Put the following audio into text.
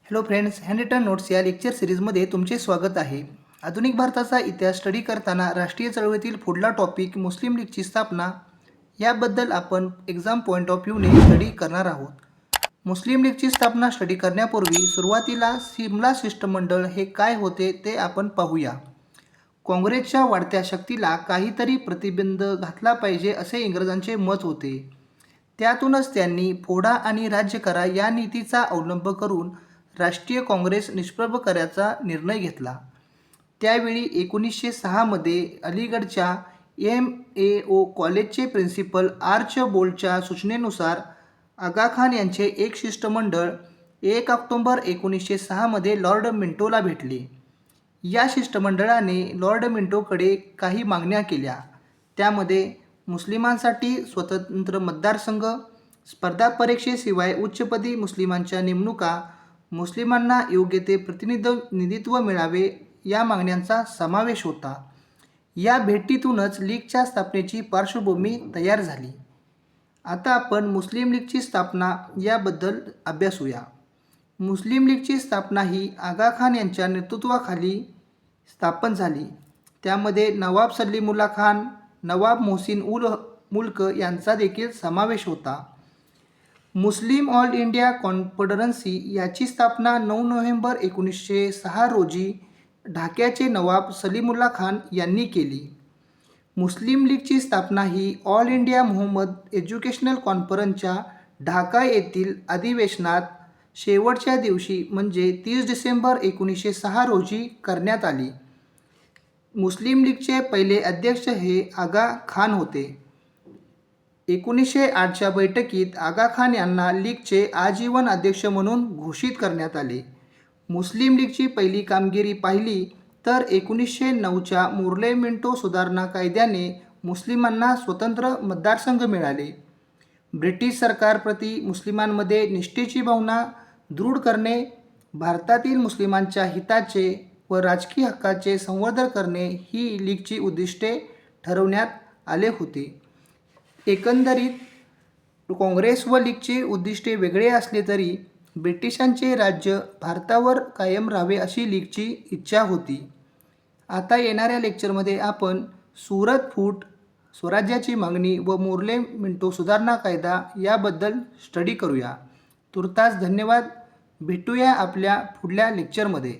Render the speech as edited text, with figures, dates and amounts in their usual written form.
Hello friends, handwritten notes या lecture सिरीजमध्ये तुमचे स्वागत आहे. आधुनिक भारताचा इतिहास स्टडी करताना राष्ट्रीय चळवळीतील पुढला टॉपिक मुस्लिम लीगची स्थापना याबद्दल आपण एक्झाम पॉईंट ऑफ व्ह्यूने स्टडी करणार आहोत. मुस्लिम लीगची स्थापना स्टडी करण्यापूर्वी सुरुवातीला सिमला शिष्टमंडळ हे काय होते ते आपण पाहूया. काँग्रेसच्या वाढत्या शक्तीला काहीतरी प्रतिबंध घातला पाहिजे असे इंग्रजांचे मत होते. त्यातूनच त्यांनी फोडा आणि राज्य करा या नीतीचा अवलंब करून राष्ट्रीय काँग्रेस निष्प्रभ करायचा निर्णय घेतला. त्यावेळी 1906 मध्ये अलीगडच्या MAO कॉलेजचे प्रिन्सिपल आर्चबोल्डच्या सूचनेनुसार आगाखान यांचे एक शिष्टमंडळ 1 ऑक्टोबर 1906 मध्ये लॉर्ड मिंटोला भेटले. या शिष्टमंडळाने लॉर्ड मिंटोकडे काही मागण्या केल्या. त्यामध्ये मुस्लिमांसाठी स्वतंत्र मतदारसंघ, स्पर्धा परीक्षेशिवाय उच्चपदी मुस्लिमांच्या नेमणुका, मुस्लिमांना योग्य ते प्रतिनिधित्व मिळावे या मागण्यांचा समावेश होता. या भेटीतूनच लीगच्या स्थापनेची पार्श्वभूमी तयार झाली. आता आपण मुस्लिम लीगची स्थापना याबद्दल अभ्यासूया. मुस्लिम लीगची स्थापना ही आगाखान यांच्या नेतृत्वाखाली स्थापन झाली. त्यामध्ये नवाब सलीमुल्ला खान, नवाब मोहसिन उल मुल्क यांचा देखील समावेश होता. मुस्लिम ऑल इंडिया कॉन्फडरन्सी याची स्थापना 9 नोव्हेंबर 1906 रोजी ढाक्याचे नवाब सलीमुल्ला खान यांनी केली. मुस्लिम लीगची स्थापना ही ऑल इंडिया मोहम्मद एज्युकेशनल कॉन्फरन्सच्या ढाका येथील अधिवेशनात शेवटच्या दिवशी म्हणजे 30 डिसेंबर 1906 रोजी करण्यात आली. मुस्लिम लीगचे पहिले अध्यक्ष हे आगा खान होते. 1908च्या बैठकीत आगा खान यांना लीगचे आजीवन अध्यक्ष म्हणून घोषित करण्यात आले. मुस्लिम लीगची पहिली कामगिरी पाहिली तर 1909च्या मुर्ले मिंटो सुधारणा कायद्याने मुस्लिमांना स्वतंत्र मतदारसंघ मिळाले. ब्रिटिश सरकारप्रती मुस्लिमांमध्ये निष्ठेची भावना दृढ करणे, भारतातील मुस्लिमांच्या हिताचे व राजकीय हक्काचे संवर्धन करणे ही लीगची उद्दिष्टे ठरवण्यात आले होते. एकंदरीत काँग्रेस व लीगचे उद्दिष्टे वेगळे असले तरी ब्रिटिशांचे राज्य भारतावर कायम राहावे अशी लीगची इच्छा होती. आता येणाऱ्या लेक्चरमध्ये आपण सुरत फूट, स्वराज्याची मागणी व मुर्ले मिंटो सुधारणा कायदा याबद्दल स्टडी करूया. तुर्तास धन्यवाद. भेटूया आपल्या पुढल्या लेक्चरमध्ये.